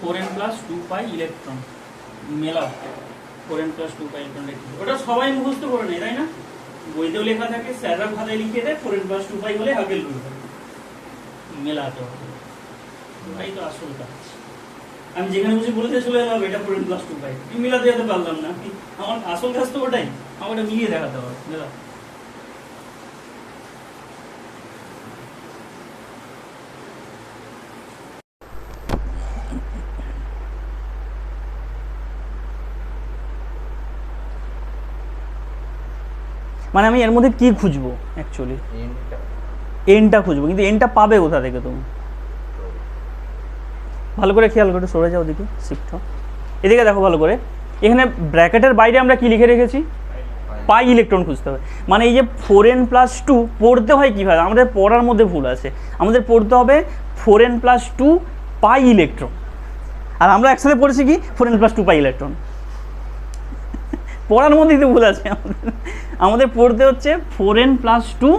4n+2π electron মেলাও 4n+2π electron লিখতে, ওটা সবাই মুখস্থ করে নেয় তাই না? বইতেও লেখা থাকে, স্যাররা খাতায় লিখে দেয় 4n+2π হলে হাকেল রুল মেলাতে হবে। ওটাই তো আসল কাজ। আমি যেখানে বসে বলতে চলে যাবো এটা 4n+2π, মিলাতে যেতে পারলাম না, আমার আসল কাজ তো ওটাই, আমার ওটা মিলিয়ে দেখাতে হবে। মেলা মানে আমি এর মধ্যে কি খুঁজবো অ্যাকচুয়ালি? এনটা খুঁজবো, কিন্তু এনটা পাবে কোথা থেকে তুমি? ভালো করে খেয়াল করে সরে যাও দিকে, শিফট এদিকে দেখো ভালো করে। এখানে ব্র্যাকেটের বাইরে আমরা কি লিখে রেখেছি? পাই ইলেকট্রন খুঁজতে হবে। মানে এই যে 4n+2 পড়তে হয় কীভাবে? আমাদের পড়ার মধ্যে ভুল আছে, আমাদের পড়তে হবে 4n+2 পাই ইলেকট্রন, আর আমরা একসাথে পড়েছি কি 4n+2 পাই ইলেকট্রন। পড়ার মধ্যেই তো ভুল আছে আমাদের পড়তে হচ্ছে 4n+2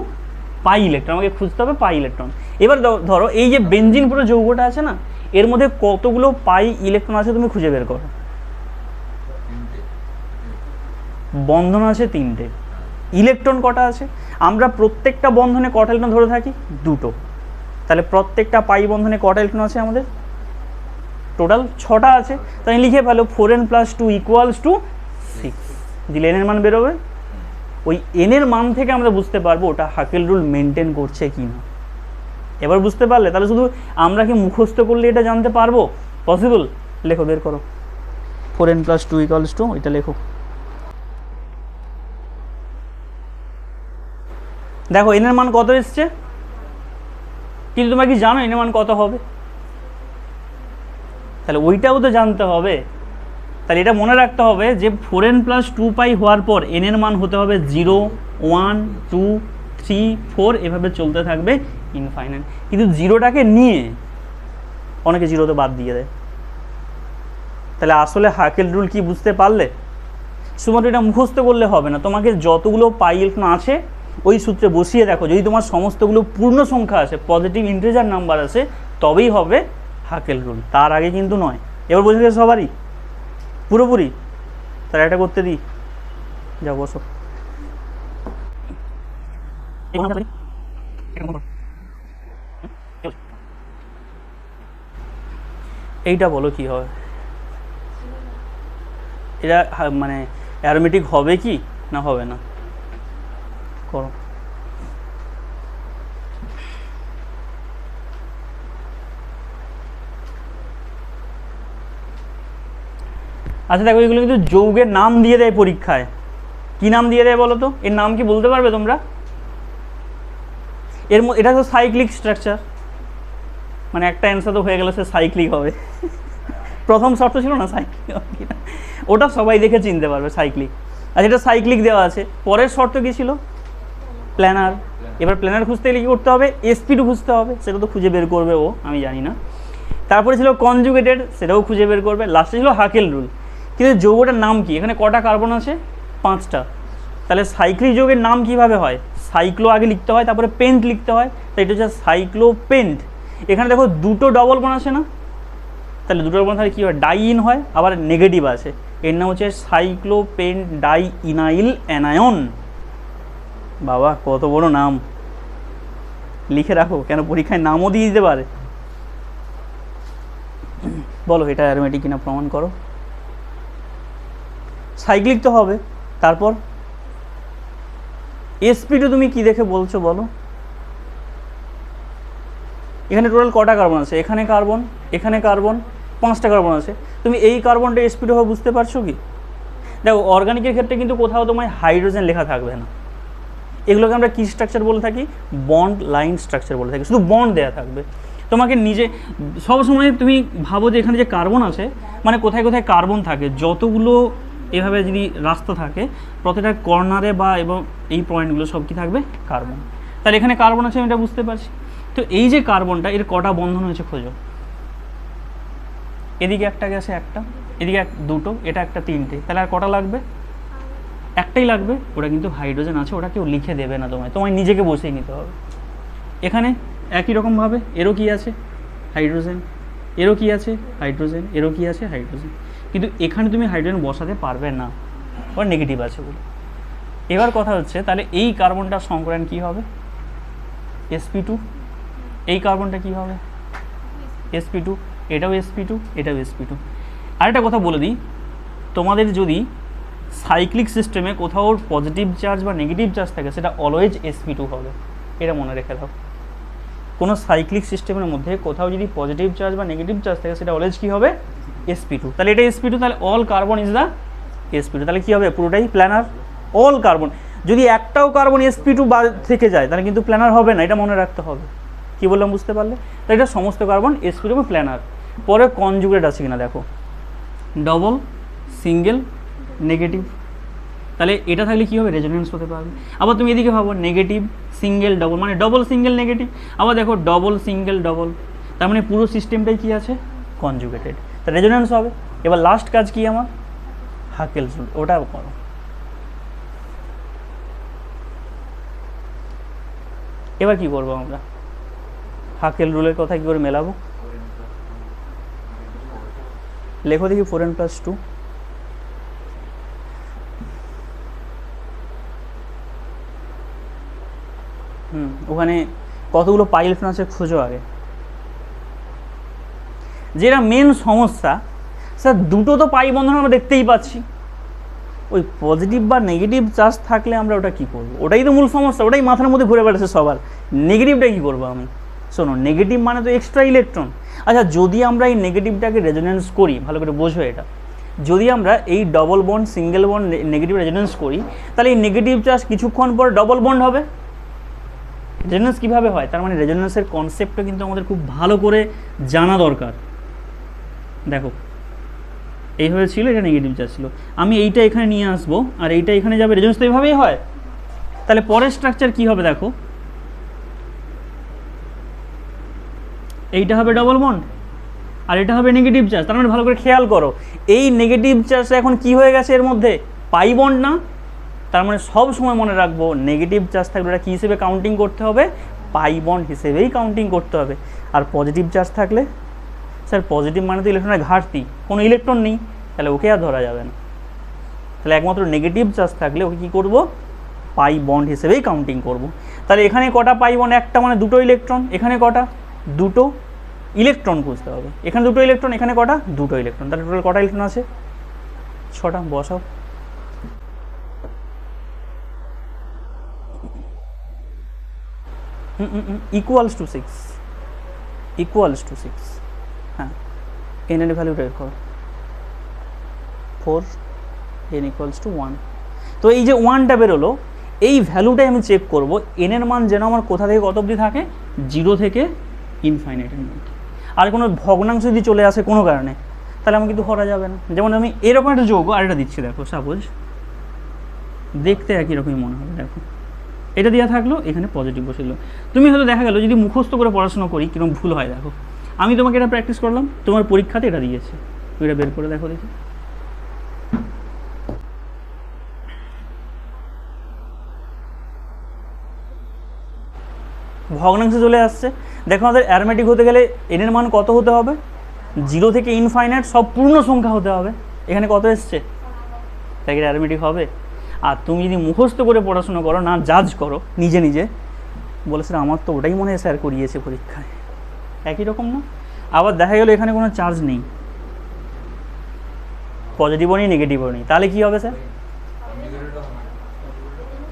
পাই ইলেকট্রন, আমাকে খুঁজতে হবে পাই ইলেকট্রন। এবার ধরো এই যে বেনজিন পুরো যৌগটা আছে না, এর মধ্যে কতগুলো পাই ইলেকট্রন আছে তুমি খুঁজে বের করো। বন্ধন আছে 3টে, ইলেকট্রন কটা আছে? আমরা প্রত্যেকটা বন্ধনে কটা ইলেকট্রন ধরে থাকি? 2টো। তাহলে প্রত্যেকটা পাই বন্ধনে কটা ইলেকট্রন আছে আমাদের? টোটাল 6টা আছে। তাই লিখে ফেলো 4n+2 = 6, দিলে এনের মান বেরোবে। ওই এনের মান থেকে আমরা বুঝতে পারবো ওটা হাকেল রুল মেনটেন করছে কি না। এবার বুঝতে পারলে? তাহলে শুধু আমরা কি মুখস্থ করলে এটা জানতে পারবো? পসিবল? লেখো, বের করো 4n+2 = এটা লেখো। দেখো এনের মান কত এসছে, কিন্তু তোমরা কি জানো এনের মান কত হবে? তাহলে ওইটাও তো জানতে হবে। তাহলে এটা মনে রাখতে হবে যে 4n+2π হওয়ার পর এনের মান হতে হবে 0, 1, 2, 3, 4 এভাবে চলতে থাকবে ইনফাইনাইট। কিন্তু 0টাকে নিয়ে অনেকে 0তে বাদ দিয়ে দেয়। তাহলে আসলে হাকেল রুল কি বুঝতে পারলে? শুধুমাত্র এটা মুখস্থ করলে হবে না, তোমাকে যতগুলো পাই ইলেকট্রন আছে ওই সূত্রে বসিয়ে দেখো, যদি তোমার সমস্তগুলো পূর্ণ সংখ্যা আছে, পজিটিভ ইন্টিজার নাম্বার আছে, তবেই হবে হাকেল রুল, তার আগে কিন্তু নয়। এবার বুঝে গেছে সবারই পুরোপুরি? তাহলে এটা করতে দিই, যাও বসো। এইটা বলো কি হবে? এটা মানে অ্যারোমেটিক হবে কি না হবে না? করো। আচ্ছা দেখো, এগুলো কিন্তু যৌগের নাম দিয়ে দেয় পরীক্ষায়। কি নাম দিয়ে দেয় বলো তো? এর নাম কি বলতে পারবে তোমরা? এটা তো সাইক্লিক স্ট্রাকচার, মানে একটা অ্যান্সার তো হয়ে গেল, সে সাইক্লিক হবে। প্রথম শর্ত ছিল না সাইক্লিক হবে কিনা, ওটা সবাই দেখে চিনতে পারবে সাইক্লিক। আচ্ছা এটা সাইক্লিক দেওয়া আছে, পরের শর্ত কী ছিল? প্ল্যানার। এবার প্ল্যানার খুঁজতে গেলে কী করতে হবে? sp2 খুঁজতে হবে, সেটা তো খুঁজে বের করবে ও, আমি জানি না। তারপরে ছিল কনজুগেটেড, সেটাও খুঁজে বের করবে। লাস্টে ছিল হাকেল রুল। কিন্তু যৌগটার নাম কি? এখানে কটা কার্বন আছে? 5টা। তাহলে সাইক্লিক যৌগের নাম কিভাবে হয়? সাইক্লো আগে লিখতে হয়, তারপরে পেন্ট লিখতে হয়, তাই এটা হচ্ছে সাইক্লোপেন্ট। এখানে দেখো 2টো ডবল বন্ড আছে না, তাহলে 2টো ডবল বন্ড তাহলে কী হয়? ডাইইন হয়, আবার নেগেটিভ আছে, এর নাম হচ্ছে সাইক্লোপেন্ট ডাইইনাইল অ্যানায়ন। বাবা কত বড় নাম, লিখে রাখো, কেন পরীক্ষায় নামও দিয়ে দিতে পারে। বলো এটা অ্যারোমেটিক কিনা প্রমাণ করো। সাইক্লিক তো হবে। তারপর sp2 তুমি কি দেখে বলছো বলো? এখানে টোটাল কটা কার্বন আছে? এখানে কার্বন, এখানে কার্বন, 5টা কার্বন আছে। তুমি এই কার্বনটা sp2 হবে বুঝতে পারছো কি? দেখো অর্গানিকের ক্ষেত্রে কিন্তু কোথাও তোমায় হাইড্রোজেন লেখা থাকবে না, এগুলোকে আমরা কী স্ট্রাকচার বলে থাকি? বন্ড লাইন স্ট্রাকচার বলে থাকি, শুধু বন্ড দেওয়া থাকবে। তোমাকে নিজে সবসময় তুমি ভাবো যে এখানে যে কার্বন আছে, মানে কোথায় কোথায় কার্বন থাকে, যতগুলো এভাবে যদি রাস্তা থাকে প্রতিটা কর্নারে বা এবং এই পয়েন্টগুলো সব কি থাকবে? কার্বন। তাহলে এখানে কার্বন আছে, আমি এটা বুঝতে পারছি। তো এই যে কার্বনটা, এর কটা বন্ধন হয়েছে খোঁজো। এদিকে একটা গেছে একটা, এদিকে 2টো, এটা একটা 3টে, তাহলে আর কটা লাগবে? একটাই লাগবে। ওটা কিন্তু হাইড্রোজেন আছে, ওটা কেউ লিখে দেবে না, তোমায় নিজেকে বসেই নিতে হবে। এখানে একই রকমভাবে এরও কি আছে? হাইড্রোজেন। এরও কি আছে হাইড্রোজেন, এরও কি আছে হাইড্রোজেন, কিন্তু এখানে তুমি হাইড্রোজেন বসাতে পারবে না, ওর নেগেটিভ আছে বলে। এবার কথা হচ্ছে তাহলে এই কার্বনটার সংকরায়ন কী হবে, sp2, এই কার্বনটা কী হবে sp2, এটাও sp2, এটাও sp2। আরেকটা কথা বলে দিই, তোমাদের যদি সাইক্লিক সিস্টেমে কোথাও পজিটিভ চার্জ বা নেগেটিভ চার্জ থাকে সেটা অলওয়েজ sp2 হবে, এটা মনে রেখে দাও। কোনো সাইক্লিক সিস্টেমের মধ্যে কোথাও যদি পজিটিভ চার্জ বা নেগেটিভ চার্জ থাকে সেটা অলওয়েজ কী হবে sp2। তাহলে এটা sp2, তাহলে all carbon is the sp2, তাহলে কী হবে পুরোটাই প্ল্যানার, অল কার্বন। যদি একটাও কার্বন sp2 থেকে যায় তাহলে কিন্তু প্ল্যানার হবে না, এটা মনে রাখতে হবে। কী বললাম বুঝতে পারলে? তাহলে এটা সমস্ত কার্বন sp2 প্ল্যানার। পরে কনজুগেট আছে কিনা দেখো, ডবল, সিঙ্গেল, নেগেটিভ, তাহলে এটা থাকলে কী হবে রেজোনেন্স হতে পারবে। আবার তুমি এদিকে ভাবো নেগেটিভ সিঙ্গেল ডবল, মানে ডবল সিঙ্গেল নেগেটিভ, আবার দেখো ডবল সিঙ্গেল ডবল, তার মানে পুরো সিস্টেমটাই কী আছে কনজুগেটেড, তা রেজোনেন্স হবে। এবার লাস্ট কাজ কি আমার, হাকেলস রুল, ওটা করো। এবার কি করবো আমরা, হাকেল রুলের কথা কী করে মেলাবো, লেখো দেখি 4n+2। ওখানে কতগুলো পাই ইলেকট্রন আছে খোঁজো আগে। যেটা মেন সমস্যা স্যার, দুটো তো পাই বন্ধন আমরা দেখতেই পাচ্ছি, ওই পজিটিভ বা নেগেটিভ চার্জ থাকলে আমরা ওটা কী করবো, ওটাই তো মূল সমস্যা, ওটাই মাথার মধ্যে ঘুরে বেড়াচ্ছে সবার। নেগেটিভটা কী করবো আমি, শোনো নেগেটিভ মানে তো এক্সট্রা ইলেকট্রন। আচ্ছা যদি আমরা এই নেগেটিভটাকে রেজোনেন্স করি, ভালো করে বোঝো এটা, যদি আমরা এই double bond single bond negative resonance করি তাহলে এই নেগেটিভ চার্জ কিছুক্ষণ পর ডবল বন্ড হবে। রেজোনেন্স কীভাবে হয়, তার মানে রেজোনেন্সের কনসেপ্টটা কিন্তু আমাদের খুব ভালো করে জানা দরকার। দেখো এইভাবে ছিল, এটা নেগেটিভ চার্জ ছিল, আমি এইটা এখানে নিয়ে আসবো আর এইটা এখানে যাবে, রেজোনেন্স তো এইভাবেই হয়। তাহলে পরের স্ট্রাকচার কী হবে দেখো, এইটা হবে ডবল বন্ড আর এটা হবে নেগেটিভ চার্জ। তার মানে ভালো করে খেয়াল করো, এই নেগেটিভ চার্জটা এখন কি হয়ে গেছে এর মধ্যে, পাই বন্ড না। তার মানে সব সময় মনে রাখবো নেগেটিভ চার্জ থাকলে ওটা কী হিসেবে কাউন্টিং করতে হবে, পাই বন্ড হিসেবেই কাউন্টিং করতে হবে। আর পজিটিভ চার্জ থাকলে, স্যার পজিটিভ মানে তো ইলেকট্রনের ঘাটতি, কোনো ইলেকট্রন নেই, তাহলে ওকে আর ধরা যাবে না। তাহলে একমাত্র নেগেটিভ চার্জ থাকলে ওকে কী করবো, পাই বন্ড হিসেবেই কাউন্টিং করব। তাহলে এখানে কটা পাই বন্ড, একটা মানে দুটো ইলেকট্রন, এখানে কটা দুটো ইলেকট্রন খুঁজতে হবে, এখানে দুটো ইলেকট্রন, এখানে কটা দুটো ইলেকট্রন, তাহলে টোটাল কটা ইলেকট্রন আছে 6টা, বসাও। ইকুয়ালস টু 6, ইকুয়ালস টু 6, হ্যাঁ এন এর ভ্যালু বের করো, 4, n ইকুয়ালস টু 1। তো এই যে 1টা বেরোলো, এই ভ্যালুটাই আমি চেক করব, এন এর মান যেন আমার কোথা থেকে কত অবধি থাকে, 0 থেকে ইনফাইনাইটের মধ্যে। আর কোনো ভগ্নাংশ যদি চলে আসে কোনো কারণে তাহলে আমি কিন্তু ধরা যাবে না। যেমন আমি এরকম একটা যৌগ আর এটা দিচ্ছি, দেখো সাপোজ দেখতে একই রকমই মনে হবে, দেখো এটা দেওয়া থাকলো, এখানে পজিটিভ বসেছিল। তুমি হয়তো দেখা গেলো যদি মুখস্থ করে পড়াশোনা করি কীরকম ভুল হয়, দেখো আমি তোমাকে এটা প্র্যাকটিস করলাম, তোমার পরীক্ষাতে এটা দিয়েছে, তুমি এটা বের করে দেখো দেখি। ভগ্নাংশে চলে আসছে, দেখো আমাদের অ্যারোমেটিক হতে গেলে এনের মান কত হতে হবে, 0 থেকে ইনফাইনাইট সব পূর্ণ সংখ্যা হতে হবে। এখানে কত এসছে, তাই এটা অ্যারোমেটিক হবে। আর তুমি যদি মুখস্থ করে পড়াশোনা করো, না জাজ করো নিজে নিজে, বলে স্যার আমার তো ওটাই মনে হয় স্যার করিয়েছে পরীক্ষায়, একই রকম না। আবার দেখা গেলো এখানে কোনো চার্জ নেই, পজিটিভও নেই নেগেটিভও নেই, তাহলে কী হবে স্যার,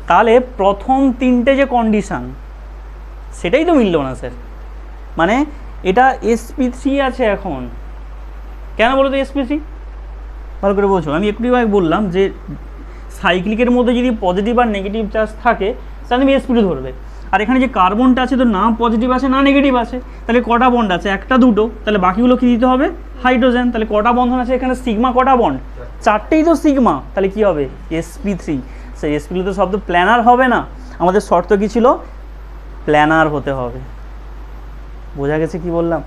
তাহলে প্রথম 3টে যে কন্ডিশান সেটাই তো মিলল না স্যার। মানে এটা sp3 আছে এখন, কেন বলো তো sp3, ভালো করে বলছো। আমি একটু আগে বললাম যে সাইক্লিকের মধ্যে যদি পজিটিভ আর নেগেটিভ চার্জ থাকে তাহলে তুমি sp2 ধরবে। আর এখানে যে কার্বনটা আছে তো না পজিটিভ আছে না নেগেটিভ আছে, তাহলে কটা বন্ড আছে, একটা দুটো, তাহলে বাকিগুলো কী দিতে হবে হাইড্রোজেন। তাহলে কটা বন্ধন আছে এখানে, সিগমা কটা বন্ড, 4টেই তো সিগমা, তাহলে কী হবে sp3। সেই sp3 তো শব্দ প্ল্যানার হবে না, আমাদের শর্ত কী ছিল, প্ল্যানার হতে হবে। বোঝা গেছে কি বললাম,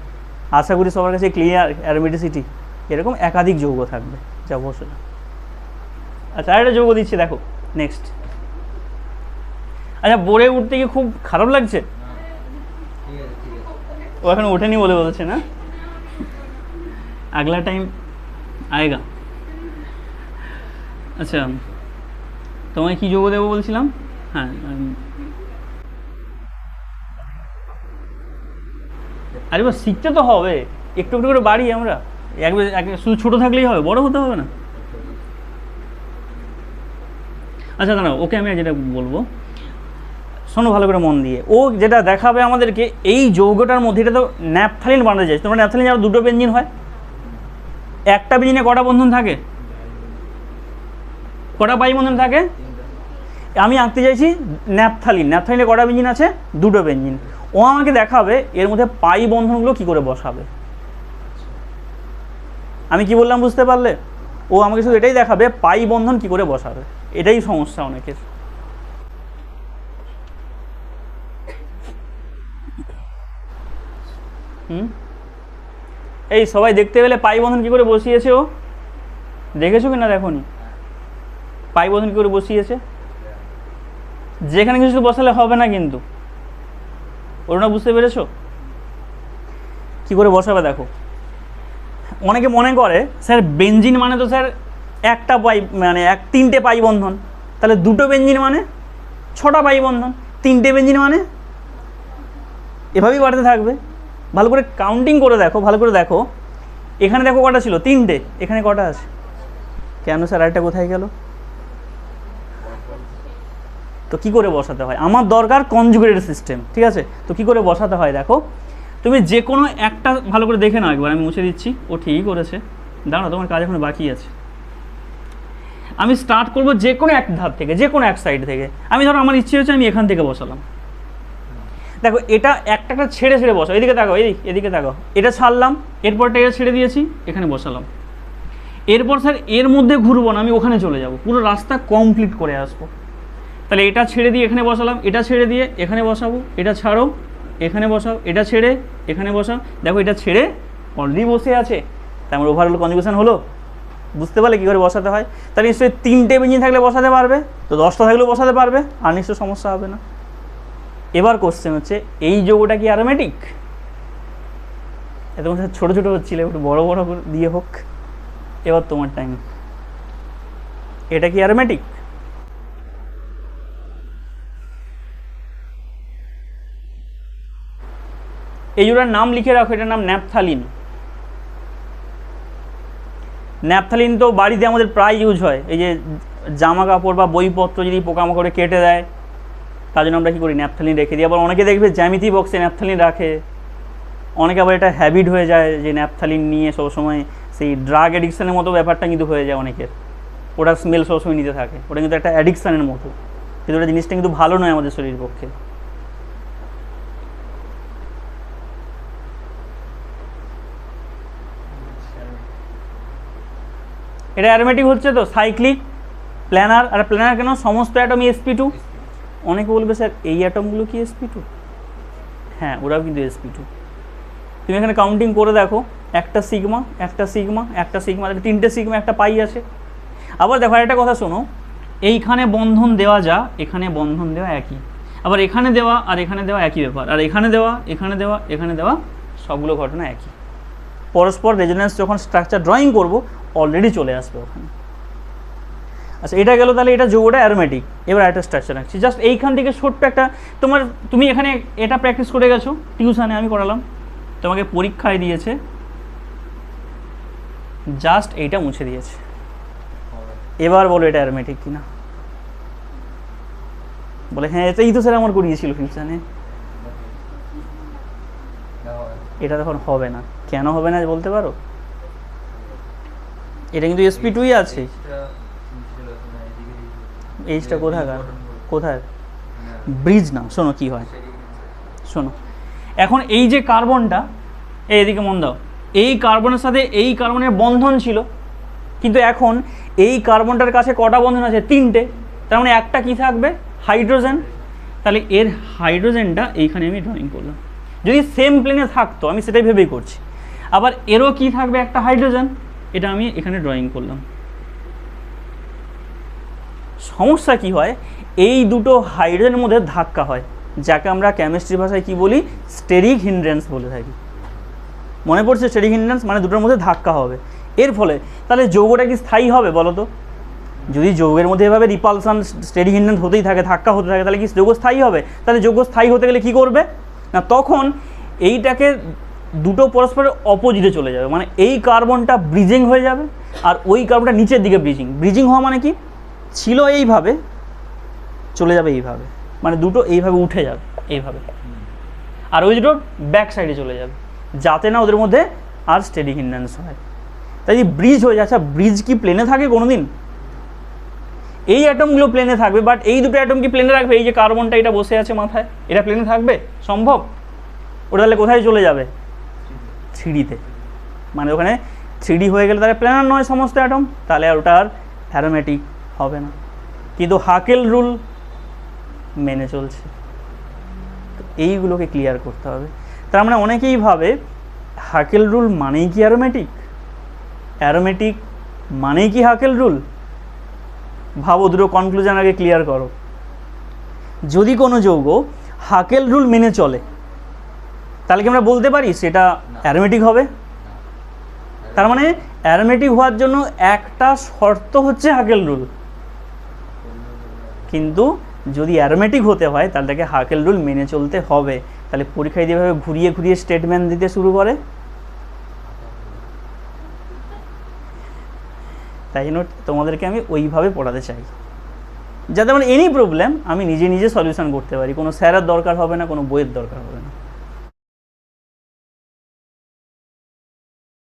আশা করি সবার কাছে ক্লিয়ার। অ্যারোমেটিসিটি এরকম একাধিক যৌগ থাকবে, যা বসে না। আচ্ছা আরেকটা যৌগ দিচ্ছি, দেখো নেক্সট। আচ্ছা বোর্ডে উঠতে গিয়ে খুব খারাপ লাগছে, ও এখন ওঠেনি বলে বলছে না, अगला टाइम आएगा। আচ্ছা তোমায় কি যোগ দেবো বলছিলাম? হ্যাঁ আরে বাস শিখতে তো হবে, একটু একটু করে বাড়ি আমরা, একবার শুধু ছোটো থাকলেই হবে, বড় হতে হবে না। আচ্ছা দাঁড়াও, ওকে আমি যেটা বলবো শোনো ভালো করে মন দিয়ে, ও যেটা দেখাবে আমাদেরকে এই যৌগটার মধ্যে, এটা তো ন্যাপথালিন বানাতে চাইছে। তোমরা ন্যাপথালিন যারা দুটো বেঞ্জিন হয়, একটা বেঞ্জিনে কটা বন্ধন থাকে, কটা পাই বন্ধন থাকে? আমি আঁকতে চাইছি ন্যাপথালিন, ন্যাপথালিনে কটা বেঞ্জিন আছে? দুটো বেঞ্জিন। ও আমাকে দেখাবে এর মধ্যে পাই বন্ধনগুলো কি করে বসাবে। আমি কি বললাম বুঝতে পারলে? ও আমাকে শুধু এটাই দেখাবে পাই বন্ধন কি করে বসাবে, এটাই সমস্যা অনেকের। এই সবাই দেখতে পেলে পাই বন্ধন কি করে বসিয়েছে? ও দেখেছো কি না দেখোনি? পাই বন্ধন কি করে বসিয়েছে? যেখানে কিছু বসালে হবে না কিন্তু, ওরা বুঝতে পেরেছো কি করে বসাবে? দেখো অনেকে মনে করে স্যার বেঞ্জিন মানে তো স্যার একটা পাই মানে তিনটে পাই বন্ধন, তাহলে দুটো বেঞ্জিন মানে ছটা পাই বন্ধন, তিনটে বেঞ্জিন মানে এভাবেই বাড়তে থাকবে। ভালো করে কাউন্টিং করে দেখো, ভালো করে দেখো, এখানে দেখো কটা ছিল? তিনটে। এখানে কটা আছে? কেন স্যার আরেকটা কোথায় গেল? তো কি করে বসাতে হয়? আমার দরকার কনজুগেটেড সিস্টেম, ঠিক আছে? তো কি করে বসাতে হয় দেখো, তুমি যে কোনো একটা ভালো করে দেখে নাও একবার, আমি মুছে দিচ্ছি। ও ঠিকই করেছে, দাঁড়াও তোমার কাজ এখন বাকি আছে। আমি স্টার্ট করব যে কোনো এক ধার থেকে, যে কোনো এক সাইড থেকে। আমি ধরো আমার ইচ্ছে হচ্ছে আমি এখান থেকে বসালাম। দেখো এটা একটা একটা ছেড়ে ছেড়ে বসাও, এদিকে তাকাও, এদিকে তাকাও, এটা ছাড়লাম, এরপরটা এটা ছেড়ে দিয়েছি, এখানে বসালাম। এরপর স্যার এর মধ্যে ঘুরবো না, আমি ওখানে চলে যাব, পুরো রাস্তা কমপ্লিট করে আসবো। তাহলে এটা ছেড়ে দিয়ে এখানে বসালাম, এটা ছেড়ে দিয়ে এখানে বসাবো, এটা ছাড়ো এখানে বসাও, এটা ছেড়ে এখানে বসাও। দেখো এটা ছেড়ে অলরেডি বসে আছে, তার মানে ওভারঅল কনজুগেশন হলো। বুঝতে পারলে কী করে বসাতে হয়? তাহলে নিশ্চয়ই তিনটে বেঞ্জিন থাকলে বসাতে পারবে, তো 10টা থাকলেও বসাতে পারবে, আর নিশ্চয় সমস্যা হবে না। এবার কোশ্চেন হচ্ছে এই যৌগটা কি অ্যারোমেটিক? এত ছোটো ছোটো হচ্ছিল, একটু বড় বড় দিয়ে হোক। এবার তোমার টাইম, এটা কি অ্যারোমেটিক? এই যৌগটার নাম লিখে রাখো, এটার নাম ন্যাপথালিন। ন্যাপথালিন তো বাড়িতে আমাদের প্রায় ইউজ হয়, এই যে জামা কাপড় বা বইপত্র যদি পোকামাকড়ে কেটে দেয়, তার জন্য আমরা কী করি? ন্যাপথালিন রেখে দিই। আবার অনেকে দেখবে জ্যামিতি বক্সে ন্যাপথালিন রাখে, অনেকে আবার এটা হ্যাবিট হয়ে যায় যে ন্যাপথালিন নিয়ে সবসময় সেই ড্রাগ অ্যাডিকশানের মতো ব্যাপারটা কিন্তু হয়ে যায় অনেকের, ওটা স্মেল সবসময় নিতে থাকে, ওটা কিন্তু একটা অ্যাডিকশানের মতো, কিন্তু ওটা জিনিসটা কিন্তু ভালো নয় আমাদের শরীরের পক্ষে। এটা অ্যারোমেটিক হচ্ছে তো, সাইক্লিক, প্ল্যানার। আর প্ল্যানার কেন? সমস্ত অ্যাটমই sp2। অনেকে বলবে স্যার এই অ্যাটমগুলো কি sp2? হ্যাঁ, ওরাও কিন্তু sp2। তুমি এখানে কাউন্টিং করে দেখো, একটা সিগমা, একটা সিগমা, একটা সিগমা, তিনটে সিগমা, একটা পাই আছে। আবার দেখো একটা কথা শোনো, এইখানে বন্ধন দেওয়া যা, এখানে বন্ধন দেওয়া একই, আবার এখানে দেওয়া আর এখানে দেওয়া একই ব্যাপার, আর এখানে দেওয়া, এখানে দেওয়া, এখানে দেওয়া, সবগুলো ঘটনা একই। পরস্পর রেজোনেন্স যখন স্ট্রাকচার ড্রয়িং করবো অলরেডি চলে আসবে ওখানে। আচ্ছা এটা গেল, তাহলে এটা যৌগটা অ্যারোমেটিক। এবার একটা স্ট্রাকচার রাখছি, জাস্ট এইখান থেকে ছোট্ট একটা, তুমি এখানে এটা প্র্যাকটিস করে গেছো টিউশনে, আমি করালাম, তোমাকে পরীক্ষায় দিয়েছে, জাস্ট এইটা মুছে দিয়েছে। এবার বলো এটা অ্যারোমেটিক কিনা? বলে হ্যাঁ এটাই তো স্যার আমার করিয়েছিল টিউশনে। এটা তখন হবে না। কেন হবে না বলতে পারো? এটা কিন্তু sp2ই আছে। এইচটা কোথায়? ব্রিজ না, শোনো কি হয়, শোনো এখন এই যে কার্বনটা, এদিকে মন দাও, এই কার্বনের সাথে এই কার্বনের বন্ধন ছিল, কিন্তু এখন এই কার্বনটার কাছে কটা বন্ধন আছে? তিনটে। তার মানে একটা কি থাকবে? হাইড্রোজেন। তাহলে এর হাইড্রোজেনটা এইখানে আমি ড্রয়িং করলাম। যদি সেম প্লেনে থাকতো আমি সেটাই ভেবেই করছি। আবার এরও কি থাকবে? একটা হাইড্রোজেন, এটা আমি এখানে ড্রয়িং করলাম। সমস্যা কি হয়? এই দুটো হাইড্রোজেনের মধ্যে ধাক্কা হয়, যাকে আমরা কেমিস্ট্রি ভাষায় কি বলি? স্টেরিক হিন্ড্রেন্স বলে থাকি। মনে পড়ছে স্টেরিক হিন্ড্রেন্স মানে দুটোর মধ্যে ধাক্কা হবে। এর ফলে তাহলে যৌগটা কি স্থায়ী হবে বলো তো? যদি যৌগের মধ্যে এভাবে রিপালসান স্টেরিক হিন্ড্রেন্স হতেই থাকে, ধাক্কা হতে থাকে, তাহলে কি যৌগ স্থায়ী হবে? তাহলে যৌগ স্থায়ী হতে গেলে কী করবে না, তখন এইটাকে দুটো পরস্পরের অপোজিটে চলে যাবে, মানে এই কার্বনটা ব্রিজিং হয়ে যাবে আর ওই কার্বনটা নিচের দিকে ব্রিজিং হওয়া মানে কি, ছিল এইভাবে চলে যাবে এইভাবে, মানে দুটো এইভাবে উঠে যাবে এইভাবে, আর ওই দুটো ব্যাক সাইডে চলে যাবে, যাতে না ওদের মধ্যে আর স্টেরিক হিন্ড্রেন্স হয়। তাই ব্রিজ হয়ে যাচ্ছে। ব্রিজ কি প্লেনে থাকে কোনো দিন? এই অ্যাটমগুলো প্লেনে থাকবে, বাট এই দুটো অ্যাটম কি প্লেনে রাখবে? এই যে কার্বনটা এটা বসে আছে মাথায়, এটা প্লেনে থাকবে সম্ভব? ওটা তাহলে কোথায় চলে যাবে? 3Dতে, মানে ওখানে 3D হয়ে গেলে তাহলে প্ল্যানার নয় সমস্ত অ্যাটম, তাহলে আর ওটা আর অ্যারোমেটিক হবে না। কিন্তু হাকেল রুল মেনে চলছে, তো এইগুলোকে ক্লিয়ার করতে হবে। তার মানে অনেকেই ভাবে হাকেল রুল মানেই কি অ্যারোমেটিক, অ্যারোমেটিক মানেই কি হাকেল রুল। ভাবো, দুটো কনক্লুশন আগে ক্লিয়ার করো। যদি কোনো যৌগ হাকেল রুল মেনে চলে তাহলে কি আমরা বলতে পারি সেটা অ্যারোমেটিক হবে? তার মানে অ্যারোমেটিক হওয়ার জন্য একটা শর্ত হচ্ছে হাকেল রুল, কিন্তু যদি অ্যারোমেটিক হতে হয় তাহলে তাকে হাকেল রুল মেনে চলতে হবে। তাহলে পরীক্ষায় যেভাবে ঘুরিয়ে ঘুরিয়ে স্টেটমেন্ট দিতে শুরু করে, তাই জন্য তোমাদেরকে আমি ওইভাবে পড়াতে চাই, যাতে আমার এনি প্রবলেম আমি নিজে নিজে সলিউশন করতে পারি, কোনো স্যারের দরকার হবে না, কোনো বইয়ের দরকার হবে না।